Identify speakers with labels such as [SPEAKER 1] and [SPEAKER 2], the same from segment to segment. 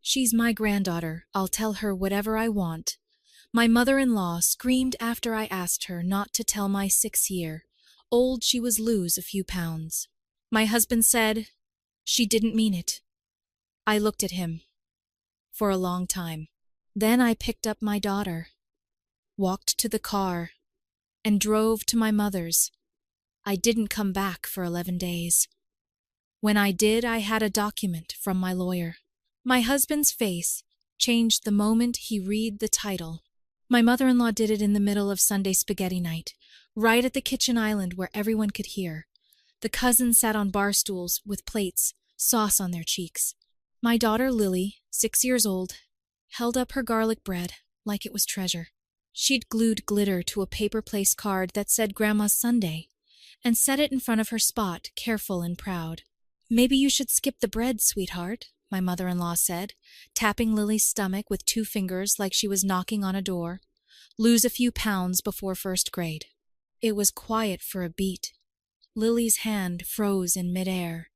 [SPEAKER 1] She's my granddaughter. I'll tell her whatever I want. My mother-in-law screamed after I asked her not to tell my 6-year-old she was lose a few pounds. My husband said she didn't mean it. I looked at him for a long time. Then I picked up my daughter, walked to the car, and drove to my mother's. I didn't come back for 11 days. When I did, I had a document from my lawyer. My husband's face changed the moment he read the title. My mother-in-law did it in the middle of Sunday spaghetti night, right at the kitchen island where everyone could hear. The cousins sat on bar stools with plates, sauce on their cheeks. My daughter Lily, 6 years old, held up her garlic bread like it was treasure. She'd glued glitter to a paper place card that said Grandma's Sunday and set it in front of her spot, careful and proud. "Maybe you should skip the bread, sweetheart," my mother-in-law said, tapping Lily's stomach with 2 fingers like she was knocking on a door. "Lose a few pounds before 1st grade." It was quiet for a beat. Lily's hand froze in midair.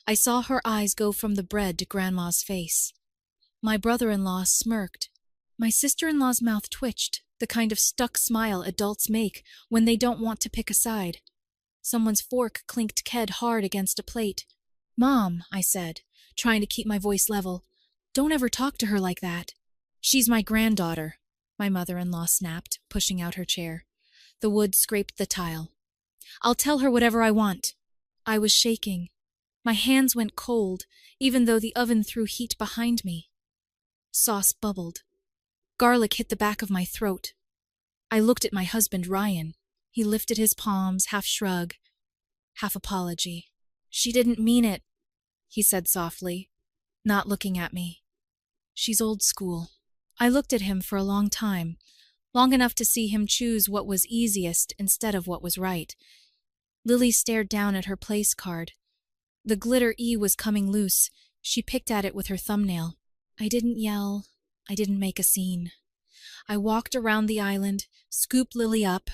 [SPEAKER 1] I saw her eyes go from the bread to Grandma's face. My brother-in-law smirked. My sister-in-law's mouth twitched, the kind of stuck smile adults make when they don't want to pick a side. Someone's fork clinked Ked hard against a plate. "Mom," I said, trying to keep my voice level, "don't ever talk to her like that." "She's my granddaughter," my mother-in-law snapped, pushing out her chair. The wood scraped the tile. "I'll tell her whatever I want." I was shaking. My hands went cold, even though the oven threw heat behind me. Sauce bubbled. Garlic hit the back of my throat. I looked at my husband, Ryan. He lifted his palms, half shrug, half apology. "She didn't mean it," he said softly, not looking at me. "She's old school." I looked at him for a long time, long enough to see him choose what was easiest instead of what was right. Lily stared down at her place card. The glitter E was coming loose. She picked at it with her thumbnail. I didn't yell. I didn't make a scene. I walked around the island, scooped Lily up.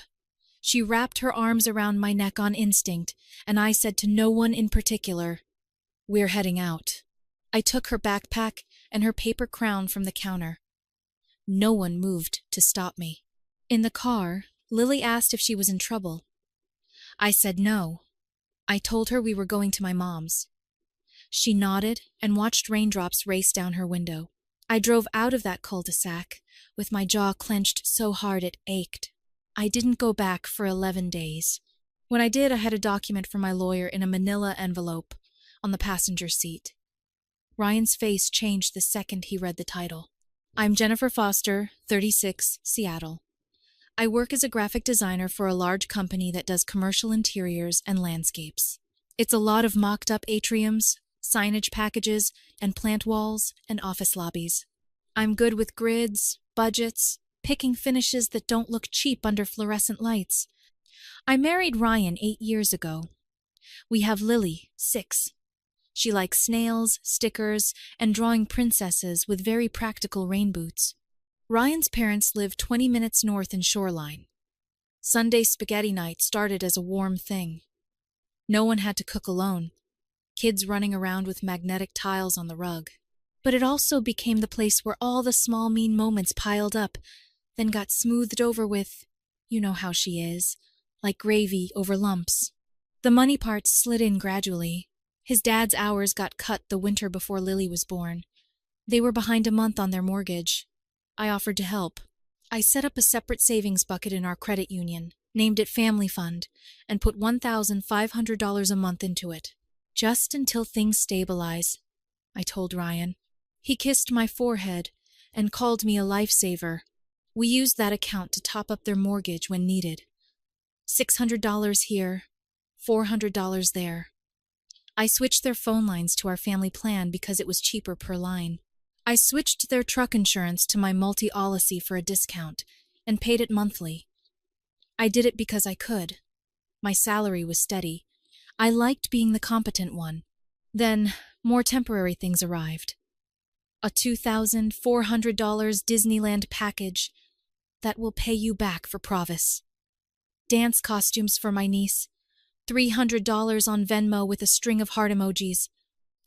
[SPEAKER 1] She wrapped her arms around my neck on instinct, and I said to no one in particular, "We're heading out." I took her backpack and her paper crown from the counter. No one moved to stop me. In the car, Lily asked if she was in trouble. I said no. I told her we were going to my mom's. She nodded and watched raindrops race down her window. I drove out of that cul-de-sac with my jaw clenched so hard it ached. I didn't go back for 11 days. When I did, I had a document from my lawyer in a manila envelope on the passenger seat. Ryan's face changed the second he read the title. "I'm Jennifer Foster, 36, Seattle. I work as a graphic designer for a large company that does commercial interiors and landscapes. It's a lot of mocked-up atriums, signage packages, and plant walls and office lobbies. I'm good with grids, budgets, picking finishes that don't look cheap under fluorescent lights. I married Ryan 8 years ago. We have Lily, 6. She likes snails, stickers, and drawing princesses with very practical rain boots. Ryan's parents live 20 minutes north in Shoreline. Sunday spaghetti night started as a warm thing. No one had to cook alone. Kids running around with magnetic tiles on the rug. But it also became the place where all the small mean moments piled up, then got smoothed over with, you know how she is, like gravy over lumps. The money parts slid in gradually. His dad's hours got cut the winter before Lily was born. They were behind a month on their mortgage. I offered to help. I set up a separate savings bucket in our credit union, named it Family Fund, and put $1,500 a month into it. "Just until things stabilize," I told Ryan. He kissed my forehead and called me a lifesaver. We used that account to top up their mortgage when needed. $600 here, $400 there. I switched their phone lines to our family plan because it was cheaper per line. I switched their truck insurance to my multi-policy for a discount and paid it monthly. I did it because I could. My salary was steady. I liked being the competent one. Then, more temporary things arrived. A $2,400 Disneyland package that will pay you back for Provis. Dance costumes for my niece. $300 on Venmo with a string of heart emojis.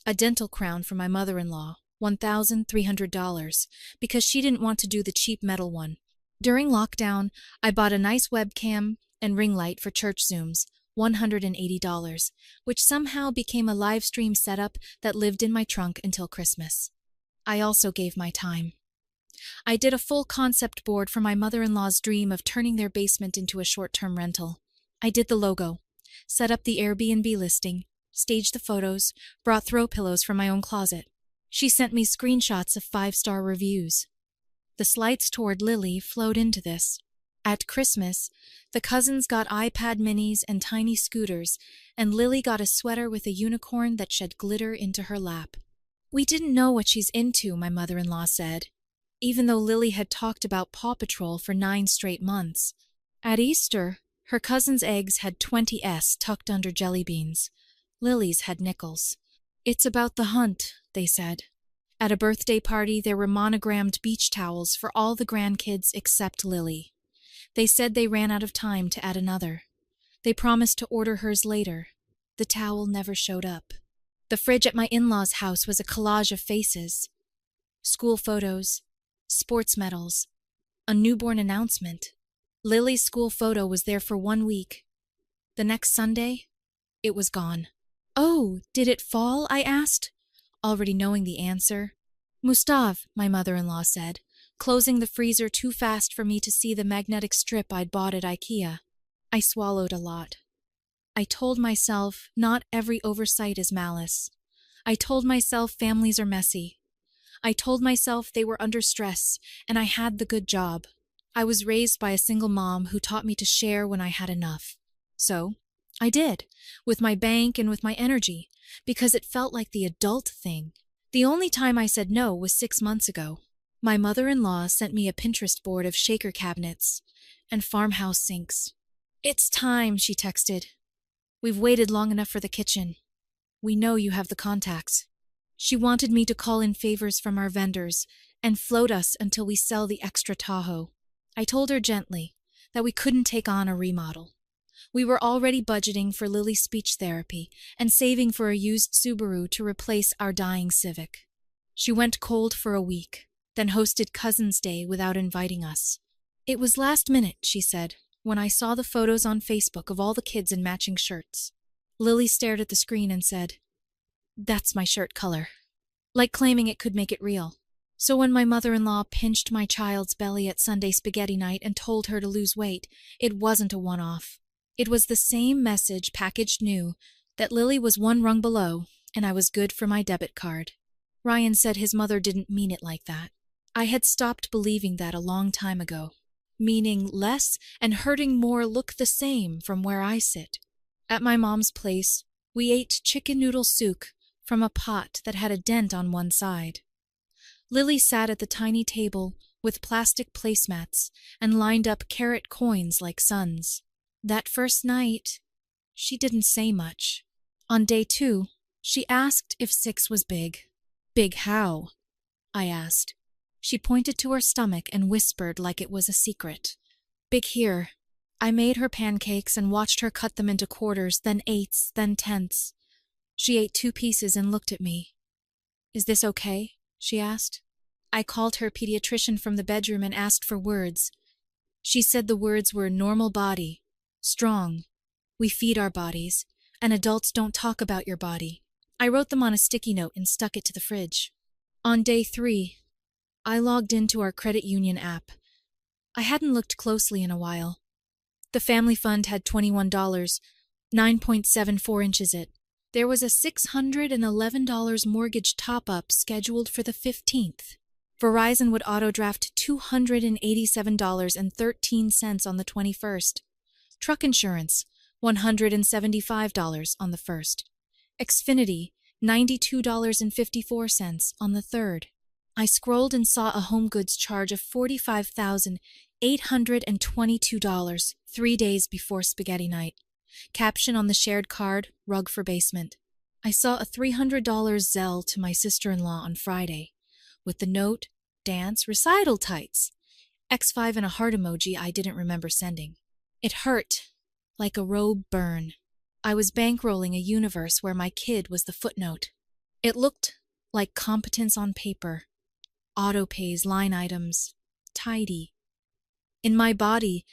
[SPEAKER 1] A dental crown for my mother-in-law. $1,300, because she didn't want to do the cheap metal one. During lockdown, I bought a nice webcam and ring light for church Zooms, $180, which somehow became a live stream setup that lived in my trunk until Christmas. I also gave my time. I did a full concept board for my mother-in-law's dream of turning their basement into a short-term rental. I did the logo, set up the Airbnb listing, staged the photos, brought throw pillows from my own closet. She sent me screenshots of 5-star reviews. The slights toward Lily flowed into this. At Christmas, the cousins got iPad minis and tiny scooters, and Lily got a sweater with a unicorn that shed glitter into her lap. We didn't know what she's into, my mother-in-law said, even though Lily had talked about Paw Patrol for 9 straight months. At Easter, her cousin's eggs had 20S tucked under jelly beans. Lily's had nickels. It's about the hunt, they said. At a birthday party, there were monogrammed beach towels for all the grandkids except Lily. They said they ran out of time to add another. They promised to order hers later. The towel never showed up. The fridge at my in-laws' house was a collage of faces. School photos, sports medals, a newborn announcement. Lily's school photo was there for 1 week. The next Sunday, it was gone. "Oh, did it fall?" I asked, already knowing the answer. "Mustav," my mother-in-law said, closing the freezer too fast for me to see the magnetic strip I'd bought at IKEA. I swallowed a lot. I told myself not every oversight is malice. I told myself families are messy. I told myself they were under stress, and I had the good job. I was raised by a single mom who taught me to share when I had enough. So, I did, with my bank and with my energy, because it felt like the adult thing. The only time I said no was 6 months ago. My mother-in-law sent me a Pinterest board of shaker cabinets and farmhouse sinks. "It's time," she texted. "We've waited long enough for the kitchen. We know you have the contacts." She wanted me to call in favors from our vendors and float us until we sell the extra Tahoe. I told her gently that we couldn't take on a remodel. We were already budgeting for Lily's speech therapy and saving for a used Subaru to replace our dying Civic. She went cold for a week, then hosted Cousin's Day without inviting us. "It was last minute," she said, when I saw the photos on Facebook of all the kids in matching shirts. Lily stared at the screen and said, "That's my shirt color," like claiming it could make it real. So when my mother-in-law pinched my child's belly at Sunday spaghetti night and told her to lose weight, it wasn't a one-off. It was the same message packaged new, that Lily was 1 rung below, and I was good for my debit card. Ryan said his mother didn't mean it like that. I had stopped believing that a long time ago. Meaning less and hurting more look the same from where I sit. At my mom's place, we ate chicken noodle soup from a pot that had a dent on one side. Lily sat at the tiny table with plastic placemats and lined up carrot coins like suns. That first night, she didn't say much. On day 2, she asked if 6 was big. "Big how?" I asked. She pointed to her stomach and whispered like it was a secret. "Big here." I made her pancakes and watched her cut them into quarters, then eighths, then tenths. She ate 2 pieces and looked at me. "Is this okay?" she asked. I called her pediatrician from the bedroom and asked for words. She said the words were normal body, strong, we feed our bodies, and adults don't talk about your body. I wrote them on a sticky note and stuck it to the fridge. On day 3, I logged into our credit union app. I hadn't looked closely in a while. The family fund had $21, 9.74 inches it. There was a $611 mortgage top-up scheduled for the 15th. Verizon would auto-draft $287.13 on the 21st. Truck insurance, $175 on the 1st. Xfinity, $92.54 on the 3rd. I scrolled and saw a home goods charge of $45,822 3 days before spaghetti night. Caption on the shared card, rug for basement. I saw a $300 Zelle to my sister-in-law on Friday, with the note, dance, recital tights. X5 and a heart emoji I didn't remember sending. It hurt, like a robe burn. I was bankrolling a universe where my kid was the footnote. It looked like competence on paper, autopays, line items, tidy. In my body,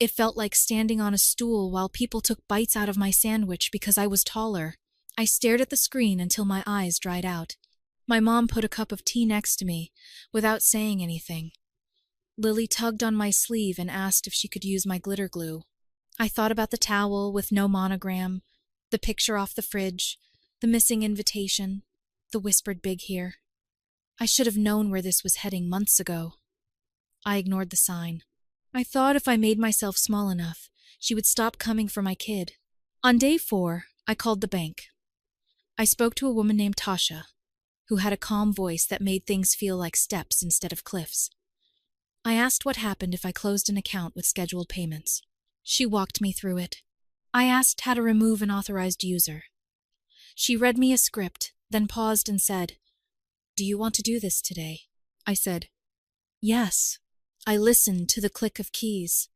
[SPEAKER 1] it felt like standing on a stool while people took bites out of my sandwich because I was taller. I stared at the screen until my eyes dried out. My mom put a cup of tea next to me, without saying anything. Lily tugged on my sleeve and asked if she could use my glitter glue. I thought about the towel with no monogram, the picture off the fridge, the missing invitation, the whispered big here. I should have known where this was heading months ago. I ignored the sign. I thought if I made myself small enough, she would stop coming for my kid. On day 4, I called the bank. I spoke to a woman named Tasha, who had a calm voice that made things feel like steps instead of cliffs. I asked what happened if I closed an account with scheduled payments. She walked me through it. I asked how to remove an authorized user. She read me a script, then paused and said, "Do you want to do this today?" I said, "Yes." I listened to the click of keys.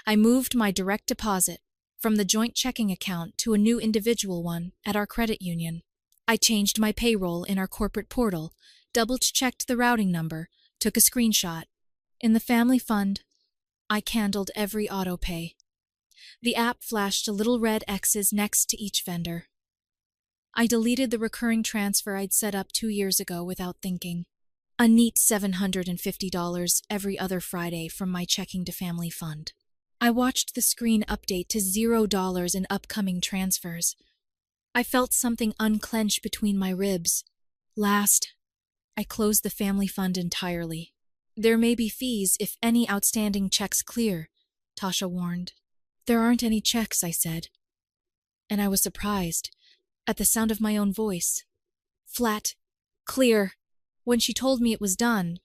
[SPEAKER 1] I moved my direct deposit from the joint checking account to a new individual one at our credit union. I changed my payroll in our corporate portal, double-checked the routing number, took a screenshot. In the family fund, I candled every autopay. The app flashed little red X's next to each vendor. I deleted the recurring transfer I'd set up 2 years ago without thinking. A neat $750 every other Friday from my checking to family fund. I watched the screen update to $0 in upcoming transfers. I felt something unclench between my ribs. Last, I closed the family fund entirely. "There may be fees if any outstanding checks clear," Tasha warned. "There aren't any checks," I said. And I was surprised at the sound of my own voice. Flat, clear. When she told me it was done,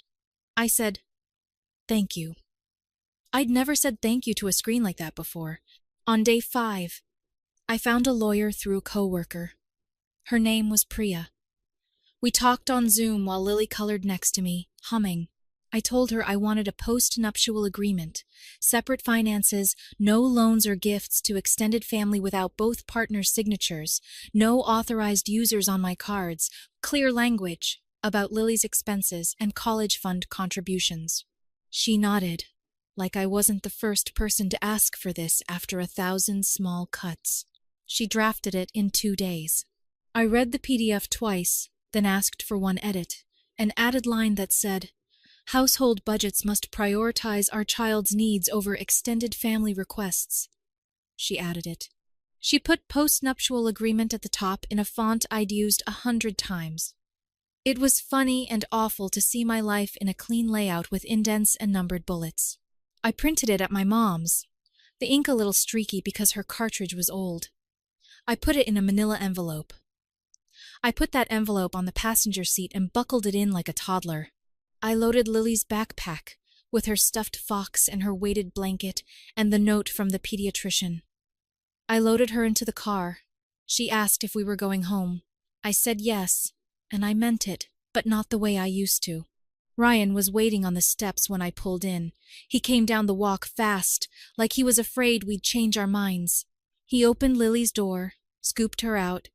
[SPEAKER 1] I said, "Thank you." I'd never said thank you to a screen like that before. On day 5, I found a lawyer through a coworker. Her name was Priya. We talked on Zoom while Lily colored next to me, humming. I told her I wanted a post-nuptial agreement, separate finances, no loans or gifts to extended family without both partners' signatures, no authorized users on my cards, clear language about Lily's expenses and college fund contributions. She nodded, like I wasn't the first person to ask for this after 1,000 small cuts. She drafted it in 2 days. I read the PDF twice, then asked for one edit, an added line that said, "Household budgets must prioritize our child's needs over extended family requests." She added it. She put post-nuptial agreement at the top in a font I'd used 100 times. It was funny and awful to see my life in a clean layout with indents and numbered bullets. I printed it at my mom's, the ink a little streaky because her cartridge was old. I put it in a manila envelope. I put that envelope on the passenger seat and buckled it in like a toddler. I loaded Lily's backpack with her stuffed fox and her weighted blanket and the note from the pediatrician. I loaded her into the car. She asked if we were going home. I said yes, and I meant it, but not the way I used to. Ryan was waiting on the steps when I pulled in. He came down the walk fast, like he was afraid we'd change our minds. He opened Lily's door, scooped her out,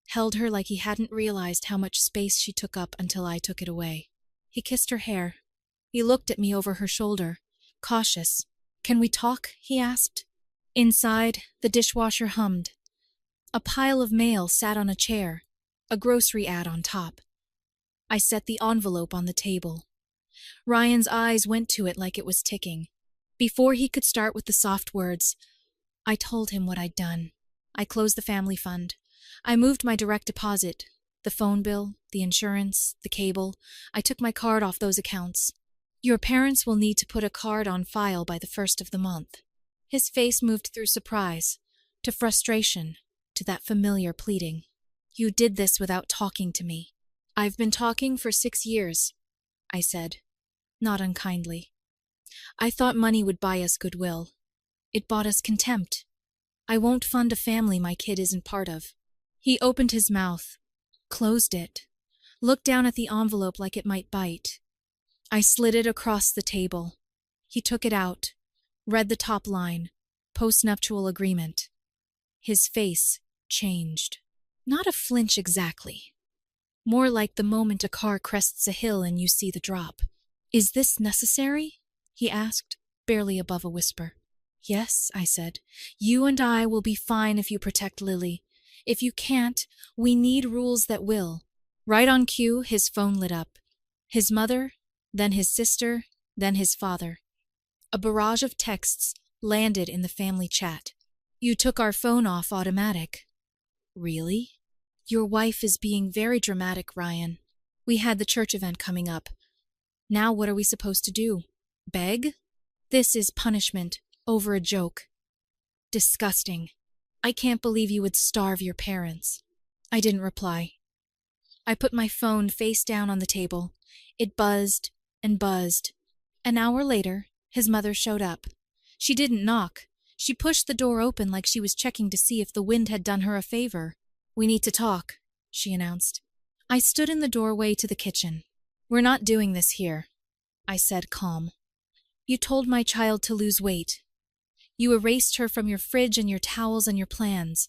[SPEAKER 1] held her like he hadn't realized how much space she took up until I took it away. He kissed her hair. He looked at me over her shoulder, cautious. "Can we talk?" he asked. Inside, the dishwasher hummed. A pile of mail sat on a chair, a grocery ad on top. I set the envelope on the table. Ryan's eyes went to it like it was ticking. Before he could start with the soft words, I told him what I'd done. I closed the family fund. I moved my direct deposit, the phone bill, the insurance, the cable. I took my card off those accounts. "Your parents will need to put a card on file by the 1st of the month." His face moved through surprise, to frustration, to that familiar pleading. "You did this without talking to me." "I've been talking for 6 years," I said, not unkindly. "I thought money would buy us goodwill. It bought us contempt. I won't fund a family my kid isn't part of." He opened his mouth, closed it, looked down at the envelope like it might bite. I slid it across the table. He took it out, read the top line, post-nuptial agreement. His face changed. Not a flinch exactly. more like the moment a car crests a hill and you see the drop. "Is this necessary?" he asked, barely above a whisper. "Yes," I said. "You and I will be fine if you protect Lily. If you can't, we need rules that will." Right on cue, his phone lit up. His mother, then his sister, then his father. A barrage of texts landed in the family chat. "You took our phone off automatic." "Really?" "Your wife is being very dramatic, Ryan. We had the church event coming up. Now what are we supposed to do? Beg? This is punishment over a joke. Disgusting. I can't believe you would starve your parents." I didn't reply. I put my phone face down on the table. It buzzed and buzzed. An hour later, his mother showed up. She didn't knock. She pushed the door open like she was checking to see if the wind had done her a favor. "We need to talk," she announced. I stood in the doorway to the kitchen. "We're not doing this here," I said, calm. "You told my child to lose weight. You erased her from your fridge and your towels and your plans.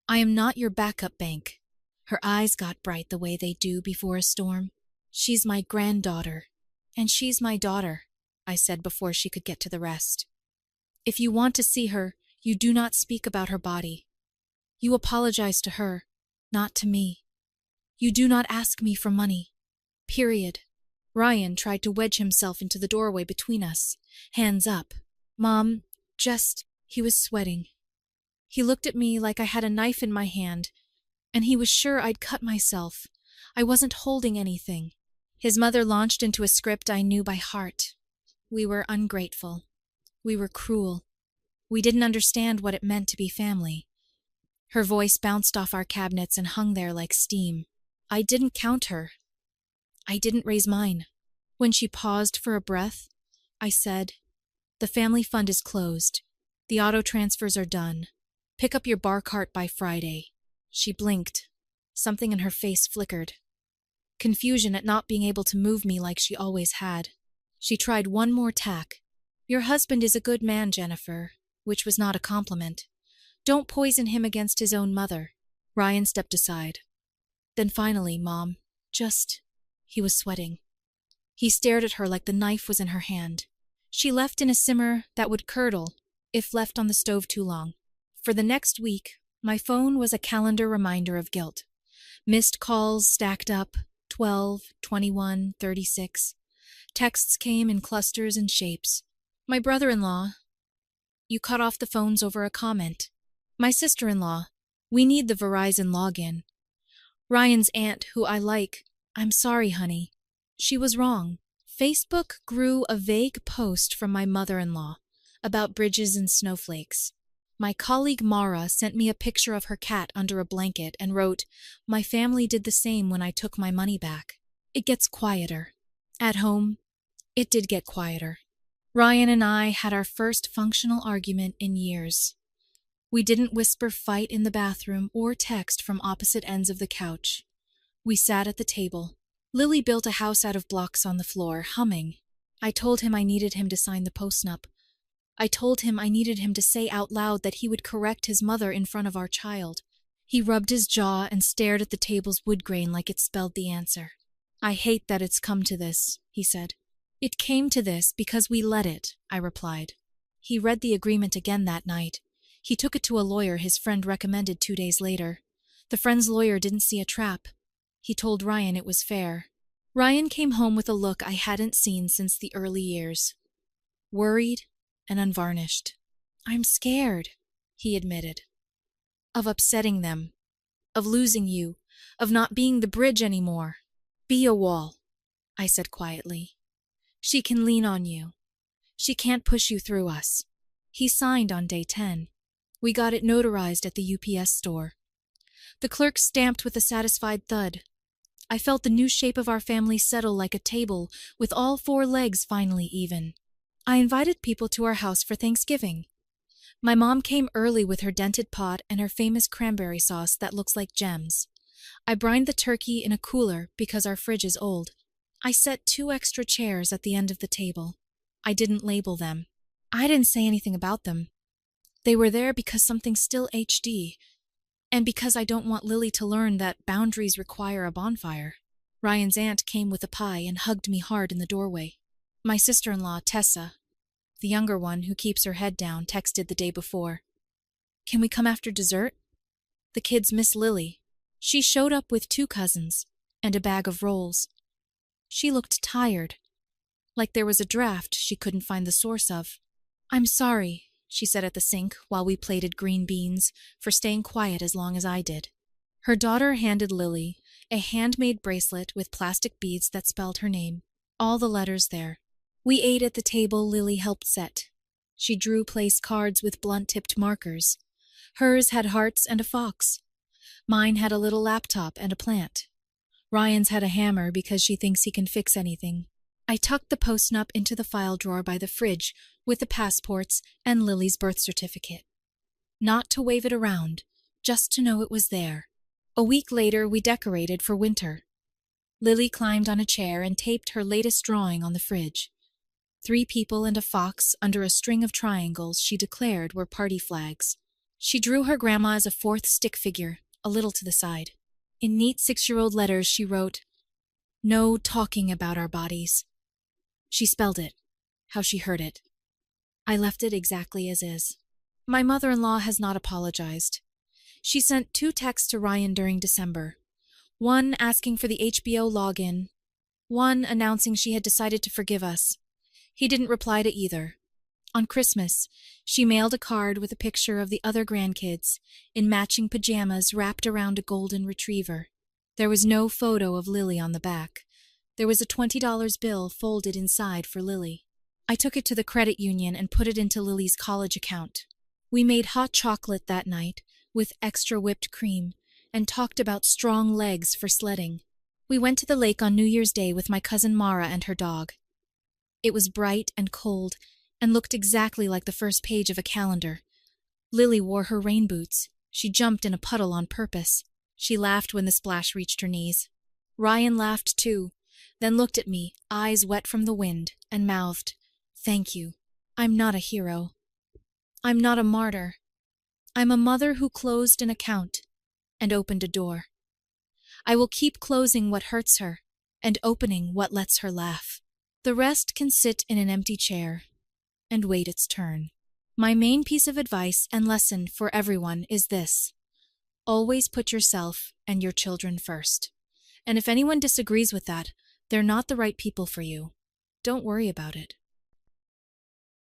[SPEAKER 1] I am not your backup bank." Her eyes got bright the way they do before a storm. "She's my granddaughter, and she's my daughter," I said before she could get to the rest. "If you want to see her, you do not speak about her body. You apologize to her, not to me. You do not ask me for money. Period." Ryan tried to wedge himself into the doorway between us, hands up. "Mom, he was sweating. He looked at me like I had a knife in my hand, and he was sure I'd cut myself. I wasn't holding anything." His mother launched into a script I knew by heart. We were ungrateful. We were cruel. We didn't understand what it meant to be family. Her voice bounced off our cabinets and hung there like steam. I didn't count her. I didn't raise mine. When she paused for a breath, I said, "The family fund is closed. The auto transfers are done. Pick up your bar cart by Friday." She blinked. Something in her face flickered. Confusion at not being able to move me like she always had. She tried one more tack. "Your husband is a good man, Jennifer," which was not a compliment. "Don't poison him against his own mother." Ryan stepped aside. "Then finally, Mom, he was sweating." He stared at her like the knife was in her hand. She left in a simmer that would curdle if left on the stove too long. For the next week, my phone was a calendar reminder of guilt. Missed calls stacked up, 12, 21, 36. Texts came in clusters and shapes. My brother-in-law, "You cut off the phones over a comment." My sister-in-law, "We need the Verizon login." Ryan's aunt, who I like, "I'm sorry, honey. She was wrong." Facebook grew a vague post from my mother-in-law about bridges and snowflakes. My colleague Mara sent me a picture of her cat under a blanket and wrote, "My family did the same when I took my money back." It gets quieter. At home, it did get quieter. Ryan and I had our first functional argument in years. We didn't whisper fight in the bathroom or text from opposite ends of the couch. We sat at the table. Lily built a house out of blocks on the floor, humming. I told him I needed him to sign the postnup. I told him I needed him to say out loud that he would correct his mother in front of our child. He rubbed his jaw and stared at the table's wood grain like it spelled the answer. "I hate that it's come to this," he said. "It came to this because we let it," I replied. He read the agreement again that night. He took it to a lawyer his friend recommended 2 days later. The friend's lawyer didn't see a trap. He told Ryan it was fair. Ryan came home with a look I hadn't seen since the early years. Worried and unvarnished. "I'm scared," he admitted. "Of upsetting them. Of losing you. Of not being the bridge anymore." "Be a wall," I said quietly. "She can lean on you. She can't push you through us." He signed on day 10. We got it notarized at the UPS store. The clerk stamped with a satisfied thud. I felt the new shape of our family settle like a table, with all 4 legs finally even. I invited people to our house for Thanksgiving. My mom came early with her dented pot and her famous cranberry sauce that looks like gems. I brined the turkey in a cooler because our fridge is old. I set 2 extra chairs at the end of the table. I didn't label them. I didn't say anything about them. They were there because something still HD. And because I don't want Lily to learn that boundaries require a bonfire. Ryan's aunt came with a pie and hugged me hard in the doorway. My sister-in-law, Tessa, the younger one who keeps her head down, texted the day before. Can we come after dessert? The kids miss Lily. She showed up with 2 cousins and a bag of rolls. She looked tired, like there was a draft she couldn't find the source of. I'm sorry, she said at the sink while we plated green beans, for staying quiet as long as I did. Her daughter handed Lily a handmade bracelet with plastic beads that spelled her name, all the letters there. We ate at the table Lily helped set. She drew place cards with blunt-tipped markers. Hers had hearts and a fox. Mine had a little laptop and a plant. Ryan's had a hammer because she thinks he can fix anything. I tucked the post-nup into the file drawer by the fridge with the passports and Lily's birth certificate. Not to wave it around, just to know it was there. A week later, we decorated for winter. Lily climbed on a chair and taped her latest drawing on the fridge. 3 people and a fox under a string of triangles she declared were party flags. She drew her grandma as a 4th stick figure, a little to the side. In neat 6-year-old letters she wrote, "No talking about our bodies." She spelled it, how she heard it. I left it exactly as is. My mother-in-law has not apologized. She sent 2 texts to Ryan during December. One asking for the HBO login, one announcing she had decided to forgive us. He didn't reply to either. On Christmas, she mailed a card with a picture of the other grandkids in matching pajamas wrapped around a golden retriever. There was no photo of Lily on the back. There was a $20 bill folded inside for Lily. I took it to the credit union and put it into Lily's college account. We made hot chocolate that night with extra whipped cream and talked about strong legs for sledding. We went to the lake on New Year's Day with my cousin Mara and her dog. It was bright and cold and looked exactly like the first page of a calendar. Lily wore her rain boots. She jumped in a puddle on purpose. She laughed when the splash reached her knees. Ryan laughed too, then looked at me, eyes wet from the wind, and mouthed, "Thank you. I'm not a hero. I'm not a martyr. I'm a mother who closed an account and opened a door. I will keep closing what hurts her and opening what lets her laugh. The rest can sit in an empty chair and wait its turn." My main piece of advice and lesson for everyone is this: always put yourself and your children first. And if anyone disagrees with that, they're not the right people for you. Don't worry about it.